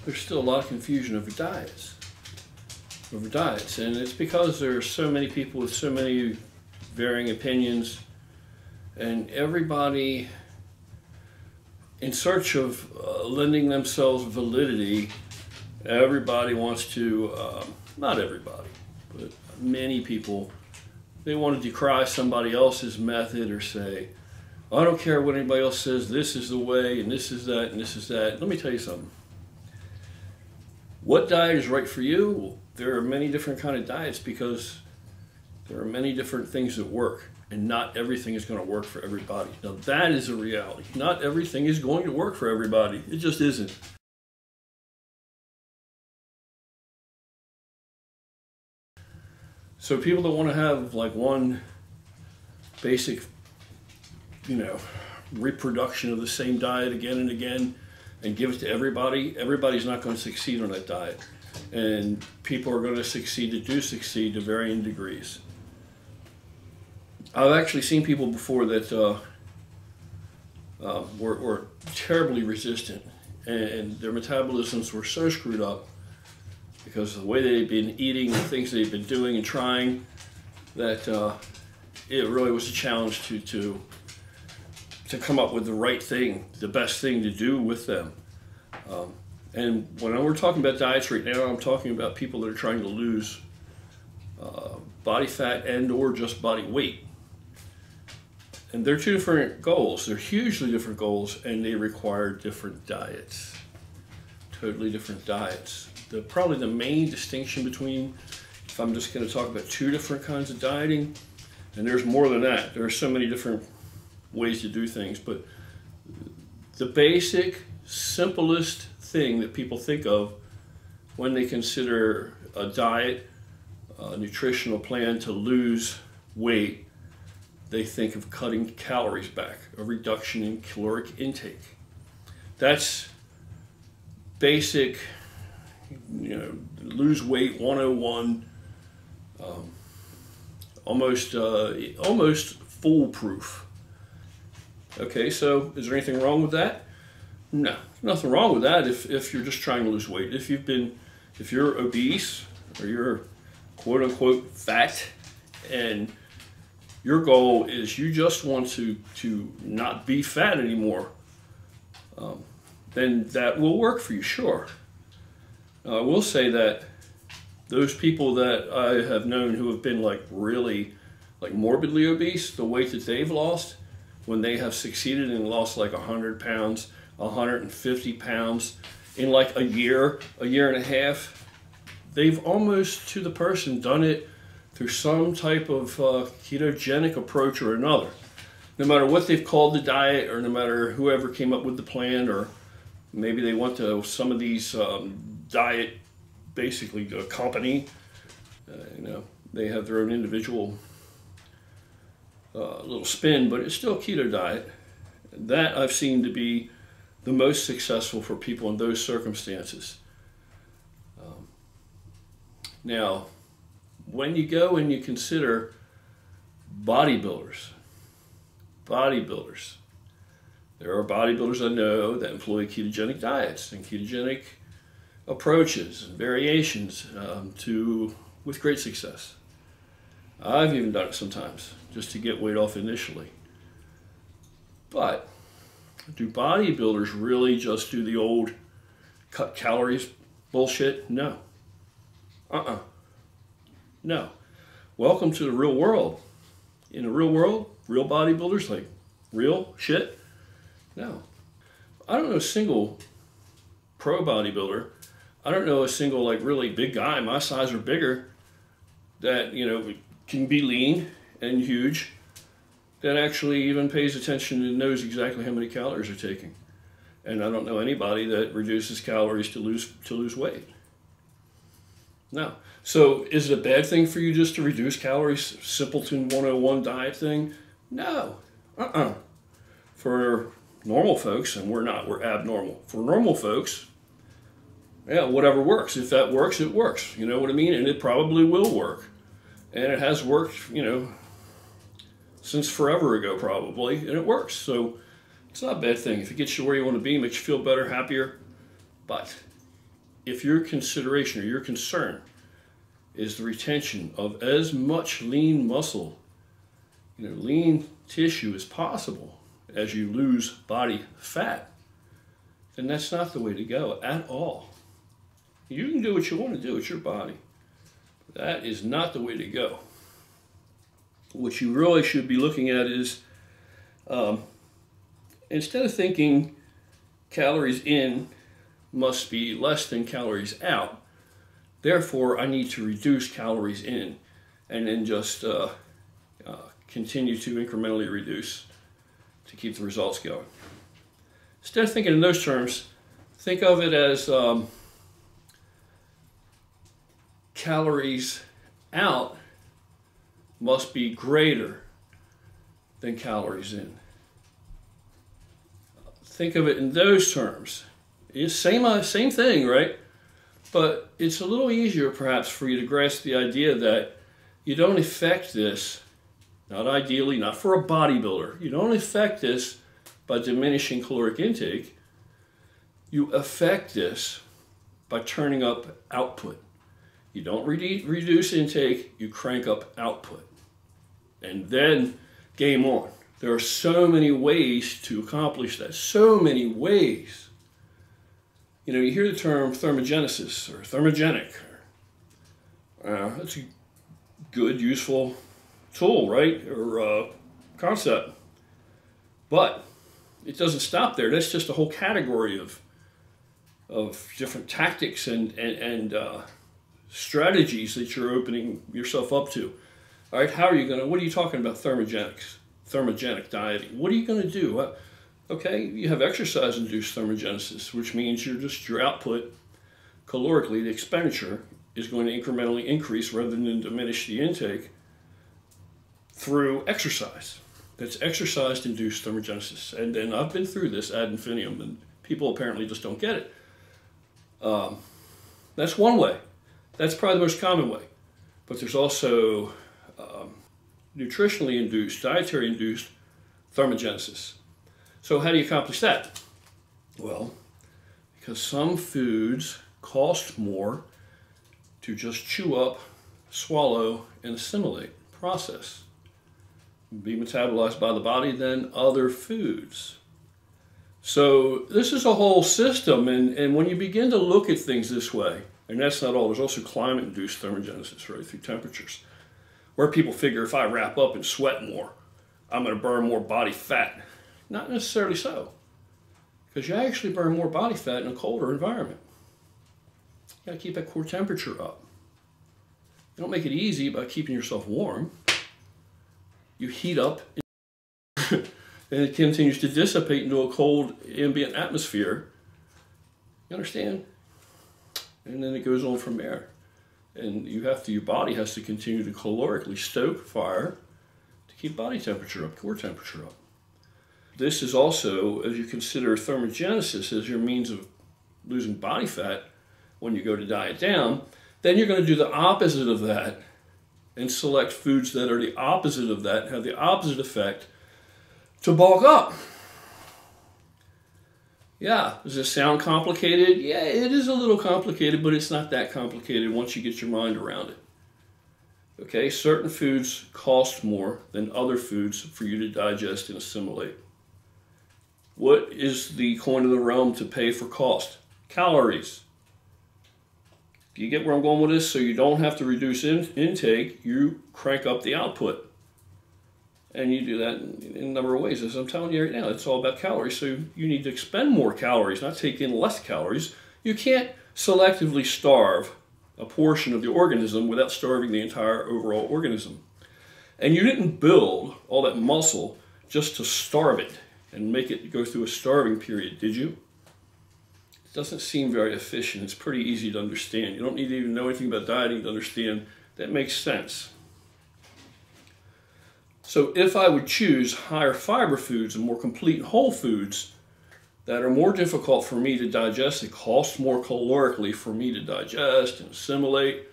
there's still a lot of confusion over diets. And it's because there are so many people with so many varying opinions, and everybody in search of lending themselves validity. Everybody wants to, not everybody, but many people, they want to decry somebody else's method or say, I don't care what anybody else says, this is the way, and this is that, and this is that. Let me tell you something. What diet is right for you? There are many different kind of diets because there are many different things that work, and not everything is going to work for everybody. Now that is a reality. Not everything is going to work for everybody. It just isn't. So people that want to have like one basic, reproduction of the same diet again and again and give it to everybody, everybody's not going to succeed on that diet. And people are going to succeed to varying degrees. I've actually seen people before that were terribly resistant, and their metabolisms were so screwed up because of the way they've been eating, the things they've been doing and trying, that it really was a challenge to come up with the right thing, the best thing to do with them. And when we're talking about diets right now, I'm talking about people that are trying to lose body fat and or just body weight. And they're two different goals. They're hugely different goals, and they require different diets. Totally different diets. Probably the main distinction between, if I'm just going to talk about two different kinds of dieting, and there's more than that. There are so many different ways to do things, but the basic, simplest thing that people think of when they consider a diet, a nutritional plan to lose weight, they think of cutting calories back, a reduction in caloric intake. That's basic, lose weight 101, almost foolproof. Okay, so is there anything wrong with that? No, nothing wrong with that if you're just trying to lose weight. If you're obese or you're quote unquote fat and your goal is you just want to not be fat anymore, then that will work for you, sure. I will say that those people that I have known who have been really morbidly obese, the weight that they've lost, when they have succeeded and lost 100 pounds, 150 pounds in a year and a half, they've almost to the person done it through some type of ketogenic approach or another. No matter what they've called the diet, or no matter whoever came up with the plan, or maybe they went to some of these diet, basically a company, they have their own individual little spin, but it's still a keto diet. That I've seen to be the most successful for people in those circumstances. Now, when you go and you consider bodybuilders, there are bodybuilders I know that employ ketogenic diets and ketogenic approaches and variations with great success. I've even done it sometimes just to get weight off initially. But do bodybuilders really just do the old cut calories bullshit? No. No. Welcome to the real world. In the real world, real bodybuilders, real shit? No. I don't know a single pro bodybuilder. I don't know a single really big guy, my size or bigger, that can be lean and huge, that actually even pays attention and knows exactly how many calories they're taking. And I don't know anybody that reduces calories to lose weight. No. So is it a bad thing for you just to reduce calories, simpleton 101 diet thing? No. For normal folks, and we're abnormal. For normal folks, yeah, whatever works. If that works, it works. You know what I mean? And it probably will work. And it has worked, since forever ago probably, and it works. So it's not a bad thing. If it gets you where you want to be, makes you feel better, happier. But if your consideration or your concern is the retention of as much lean muscle, lean tissue as possible as you lose body fat, then that's not the way to go at all. You can do what you want to do, it's your body. That is not the way to go. What you really should be looking at is, instead of thinking calories in must be less than calories out, therefore I need to reduce calories in, and then just continue to incrementally reduce to keep the results going. Instead of thinking in those terms, think of it as calories out must be greater than calories in. Think of it in those terms. It's same thing, right? But it's a little easier perhaps for you to grasp the idea that you don't affect this, not ideally, not for a bodybuilder, you don't affect this by diminishing caloric intake. You affect this by turning up output. You don't reduce intake, you crank up output. And then game on. There are so many ways to accomplish that, so many ways. You hear the term thermogenesis or thermogenic. That's a good, useful tool, right? Or concept. But it doesn't stop there. That's just a whole category of different tactics and strategies that you're opening yourself up to. All right, what are you talking about thermogenic dieting? What are you going to do? Okay, you have exercise-induced thermogenesis, which means your output calorically, the expenditure, is going to incrementally increase rather than diminish the intake through exercise. That's exercise-induced thermogenesis. And then I've been through this ad infinitum, and people apparently just don't get it. That's one way. That's probably the most common way. But there's also nutritionally induced, dietary induced thermogenesis. So how do you accomplish that? Well, because some foods cost more to just chew up, swallow, and assimilate, process, be metabolized by the body than other foods. So this is a whole system, and when you begin to look at things this way, and that's not all, there's also climate-induced thermogenesis, right, through temperatures, where people figure if I wrap up and sweat more, I'm going to burn more body fat. Not necessarily so, because you actually burn more body fat in a colder environment. You got to keep that core temperature up. You don't make it easy by keeping yourself warm. You heat up, and it continues to dissipate into a cold ambient atmosphere. You understand? And then it goes on from there. And your body has to continue to calorically stoke fire to keep body temperature up, core temperature up. This is also, as you consider thermogenesis as your means of losing body fat when you go to diet down, then you're going to do the opposite of that and select foods that are the opposite of that, have the opposite effect to bulk up. Yeah, does this sound complicated? Yeah, it is a little complicated, but it's not that complicated once you get your mind around it. Okay, certain foods cost more than other foods for you to digest and assimilate. What is the coin of the realm to pay for cost? Calories. Do you get where I'm going with this? So you don't have to reduce intake, you crank up the output. And you do that in a number of ways. As I'm telling you right now, it's all about calories. So you need to expend more calories, not take in less calories. You can't selectively starve a portion of the organism without starving the entire overall organism. And you didn't build all that muscle just to starve it and make it go through a starving period, did you? It doesn't seem very efficient. It's pretty easy to understand. You don't need to even know anything about dieting to understand that makes sense. So if I would choose higher fiber foods and more complete whole foods that are more difficult for me to digest, it costs more calorically for me to digest and assimilate,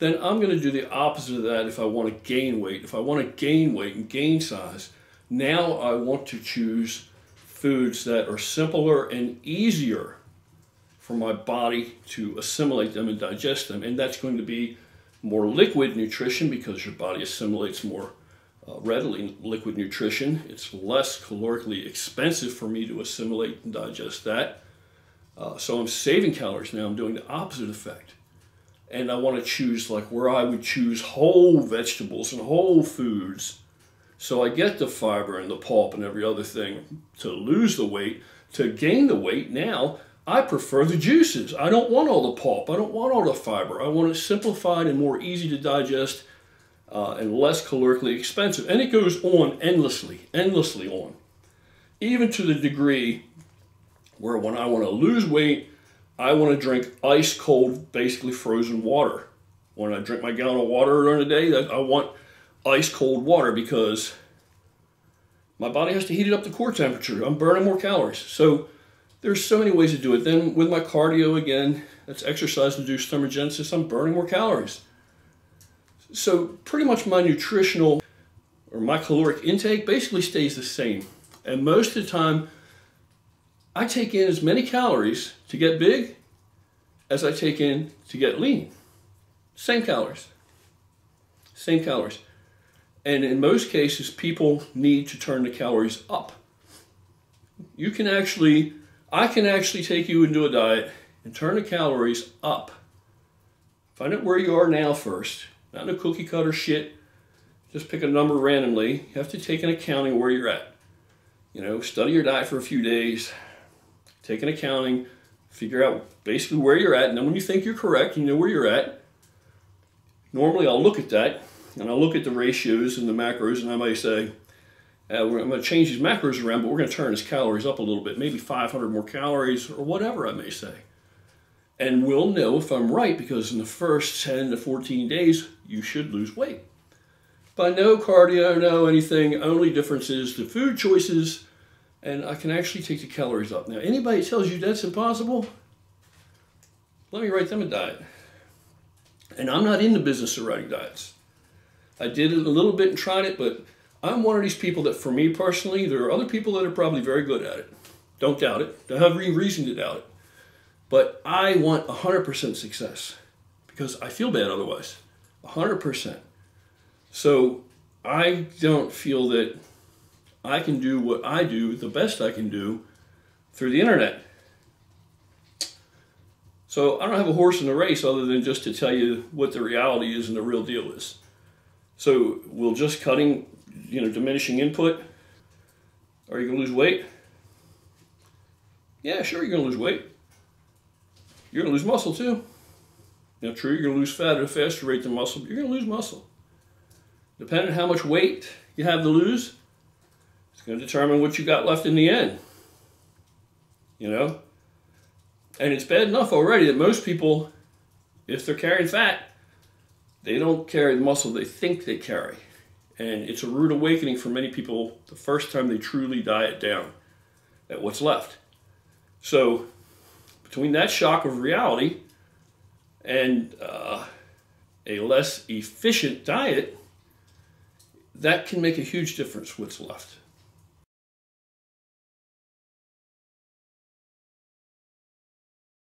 then I'm going to do the opposite of that if I want to gain weight. If I want to gain weight and gain size, now I want to choose foods that are simpler and easier for my body to assimilate them and digest them. And that's going to be more liquid nutrition because your body assimilates more readily liquid nutrition. It's less calorically expensive for me to assimilate and digest that. So I'm saving calories now. I'm doing the opposite effect. And I want to choose like where I would choose whole vegetables and whole foods. So I get the fiber and the pulp and every other thing to lose the weight. To gain the weight now, I prefer the juices. I don't want all the pulp. I don't want all the fiber. I want it simplified and more easy to digest and less calorically expensive. And it goes on endlessly on. Even to the degree where when I want to lose weight, I want to drink ice cold, basically frozen water. When I drink my gallon of water during the day, I want ice cold water because my body has to heat it up to core temperature. I'm burning more calories. So there's so many ways to do it. Then with my cardio, again, that's exercise-induced thermogenesis, I'm burning more calories. So pretty much my nutritional or my caloric intake basically stays the same. And most of the time, I take in as many calories to get big as I take in to get lean. Same calories. Same calories. And in most cases, people need to turn the calories up. I can actually take you into a diet and turn the calories up. Find out where you are now first. Not no cookie cutter shit. Just pick a number randomly. You have to take an accounting where you're at. You know, study your diet for a few days. Take an accounting. Figure out basically where you're at. And then when you think you're correct, you know where you're at. Normally I'll look at that. And I'll look at the ratios and the macros. And I might say, I'm going to change these macros around, but we're going to turn his calories up a little bit. Maybe 500 more calories or whatever I may say. And we'll know if I'm right because in the first 10 to 14 days, you should lose weight. By no cardio, no anything, only difference is the food choices, and I can actually take the calories up. Now, anybody tells you that's impossible, let me write them a diet. And I'm not in the business of writing diets. I did it a little bit and tried it, but I'm one of these people that, for me personally, there are other people that are probably very good at it. Don't doubt it. Don't have any reason to doubt it. But I want 100% success because I feel bad otherwise. 100%. So I don't feel that I can do what I do, the best I can do, through the internet. So I don't have a horse in the race other than just to tell you what the reality is and the real deal is. So will just cutting, diminishing input, are you going to lose weight? Yeah, sure, you're going to lose weight. You're going to lose muscle too. Now, true, you're going to lose fat at a faster rate than muscle, but you're going to lose muscle. Depending on how much weight you have to lose, it's going to determine what you got left in the end. And it's bad enough already that most people, if they're carrying fat, they don't carry the muscle they think they carry. And it's a rude awakening for many people the first time they truly diet down at what's left. So between that shock of reality and a less efficient diet, that can make a huge difference what's left.